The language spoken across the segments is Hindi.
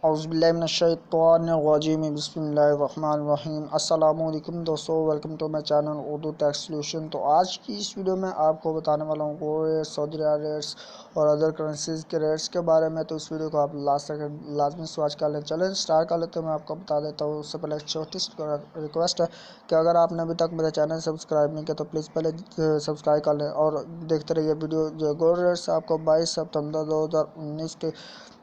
औज़ुबिल्लाहिमिनश्शैतानिर्रजीम बिस्मिल्लाहिर्रहमानिर्रहीम। अस्सलामुअलैकुम दोस्तों, welcome to my channel Urdu Tex solution. तो आज की इस वीडियो में आपको बताने वाला हूँ gold rates, Saudi riyal rates और अदर करेंसीज के रेट्स के बारे में। तो इस वीडियो को आप लास्ट तक लाजमी से वॉच कर लें। चलें स्टार्ट कर लेते हैं। मैं आपको बता देता हूँ उससे पहले एक छोटी सी रिक्वेस्ट है कि अगर आपने अभी तक मेरा चैनल सब्सक्राइब नहीं किया तो प्लीज़ पहले सब्सक्राइब कर लें और देखते रहिए वीडियो। जो गोल्ड रेट्स आपको 22 सितंबर 2019 के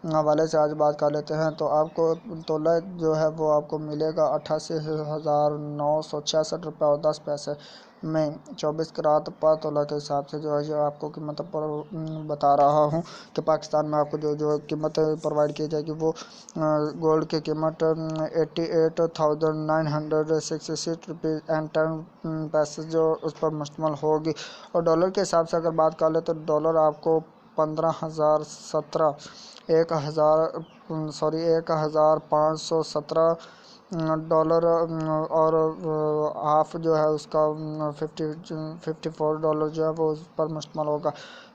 हवाले से आज बात कर लेते हैं। तो आपको तोला जो है वो आपको मिलेगा 88,966 रुपये और 10 पैसे में 24 करात पर तोला के हिसाब से जो है जो आपको कीमत पर बता रहा हूँ कि पाकिस्तान में आपको जो कीमत प्रोवाइड की जाएगी वो गोल्ड की कीमत 88,966 रुपीज़ एंड 10 पैसे जो उस पर मुश्तमिल होगी। और डॉलर के हिसाब से अगर बात कर ले तो डॉलर आपको 1,517 डॉलर और हाफ जो है उसका 54 डॉलर जो है वो उस पर मुश्तमिल होगा।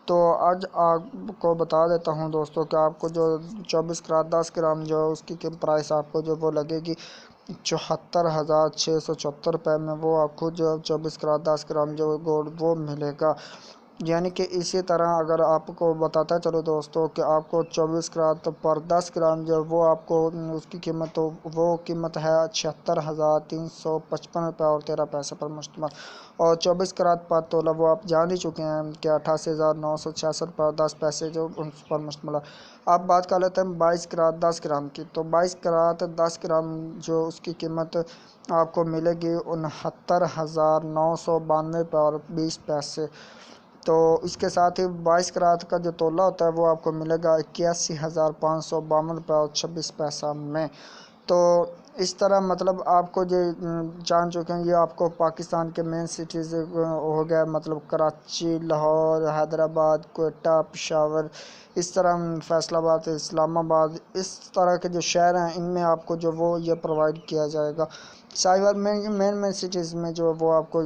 तो आज आपको बता देता हूँ दोस्तों कि आपको जो 24 करात 10 ग्राम जो है उसकी प्राइस आपको जो वो लगेगी 74,674 रुपये में। वो आपको जो 24 करात 10 ग्राम जो गोल्ड वो मिलेगा। यानी कि इसी तरह अगर आपको बताता चलो दोस्तों कि आपको 24 करात पर 10 ग्राम जो वो आपको उसकी कीमत तो वो कीमत है 76,355 रुपये और 13 पैसे पर मुश्तमिल। और 24 करात पर तोला वो आप जान ही चुके हैं कि 88,966 रुपये और 10 पैसे जो उस पर मुश्तमिल है। अब बात कर लेते हैं 22 करात 10 ग्राम की। तो 22 करात 10 ग्राम जो उसकी कीमत आपको मिलेगी 69,992 रुपये और 20 पैसे। तो इसके साथ ही 22 करात का जो तोला होता है वो आपको मिलेगा 81,552 रुपये और 26 पैसा में। तो इस तरह मतलब आपको जो जान चुके हैं ये आपको पाकिस्तान के मेन सिटीज़ हो गया, मतलब कराची, लाहौर, हैदराबाद, कोयटा, पेशावर, इस तरह फैसलाबाद, इस्लामाबाद, इस तरह के जो शहर हैं इनमें आपको जो वो ये प्रोवाइड किया जाएगा। साइबर में मेन सिटीज़ में जो वो आपको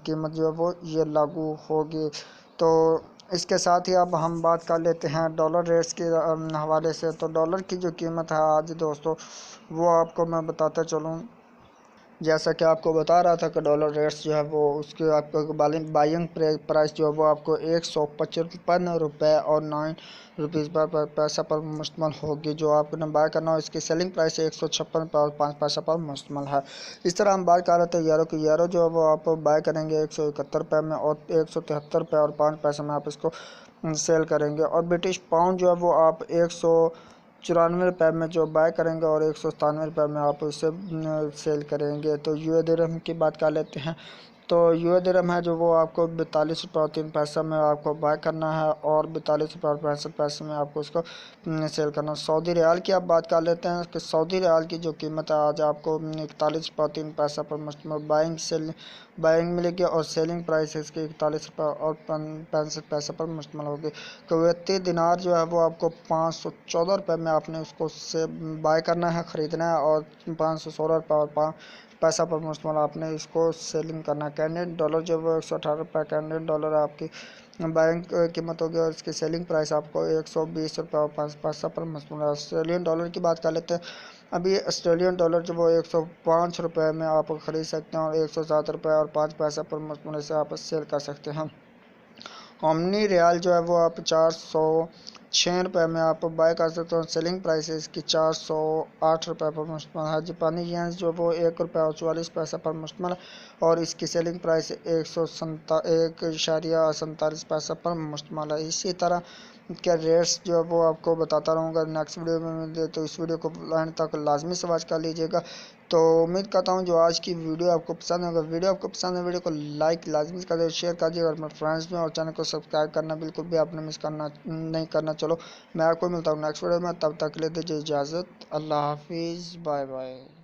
कीमत जो है वो ये लागू होगी। तो इसके साथ ही अब हम बात कर लेते हैं डॉलर रेट्स के हवाले से। तो डॉलर की जो कीमत है आज दोस्तों वो आपको मैं बताता चलूँ। जैसा कि आपको बता रहा था कि डॉलर रेट्स जो है वो उसके आपको बाइंग प्राइस जो है वो आपको 155 रुपये और 9 रुपीज़ पर पैसा पर मुश्तमिल होगी। जो आपने बाय करना हो इसकी सेलिंग प्राइस 156 रुपये और 5 पैसा पर मुश्तमिल है। इस तरह हम बात कर रहे थे यूरो की। यूरो जो है वो आप बाय करेंगे 171 रुपये में और 173 रुपये और 5 पैसे में आप इसको सेल करेंगे। और ब्रिटिश पाउंड जो है वो आप 194 रुपये में जो बाय करेंगे और 197 रुपये में आप उसे सेल करेंगे। तो यूए दिरहम की बात कर लेते हैं। तो यूए दिरहम है जो वो आपको 42 रुपये और 3 पैसा में आपको बाय करना है और 42 रुपये और 65 पैसे में आपको इसको सेल करना है। सऊदी रियाल की आप बात कर लेते हैं कि सऊदी रियाल की जो कीमत है आज आपको 41 रुपये और 3 पैसा पर मुश्तमिल बाइंग मिलेगी और सेलिंग प्राइस इसकी 41 रुपये और 65 पैसे पर मुश्तमिल होगी। कुवैती दिनार जो है वो आपको 514 रुपये में आपने उसको से बाय करना है, ख़रीदना है और 516 रुपये और 5 पैसा पर मुश्तमिल आपने इसको सेलिंग करना है। कैनेडियन डॉलर जो वो 118 रुपये कैनेडियन डॉलर आपकी बैंक कीमत होगी और इसकी सेलिंग प्राइस आपको 120 रुपये और 5 पैसा पर मुश्तमिल है। ऑस्ट्रेलियन डॉलर की बात कर लेते हैं। अभी ऑस्ट्रेलियन डॉलर जो वो 105 रुपये में आप ख़रीद सकते हैं और 107 रुपये और 5 पैसा पर मुश्तमिल से आप सेल कर सकते हैं। ओमनी रियाल जो है वो आप 406 रुपये में आप बाय कर सकते हो। सेलिंग प्राइस इसकी 408 रुपये पर मुश्तमिल है। जापानी येन जो वो 1 रुपये और 44 पैसा पर मुश्तमिल है और इसकी सेलिंग प्राइस 1.47 पैसा पर मुश्तमिल है। इसी तरह के रेट्स जो है वो आपको बताता रहूँगा नेक्स्ट वीडियो में मिले। तो इस वीडियो को एंड तक लाजमी से वॉच कर लीजिएगा। तो उम्मीद करता हूँ जो आज की वीडियो आपको पसंद होगा। वीडियो आपको पसंद है वीडियो को लाइक लाजमी कर दे, शेयर कीजिएगा और अपने फ्रेंड्स में और चैनल को सब्सक्राइब करना बिल्कुल भी आपने मिस करना नहीं करना। चलो मैं आपको मिलता हूँ नेक्स्ट वीडियो में, तब तक के लिए दीजिए इजाज़त। अल्लाह हाफिज़, बाय बाय।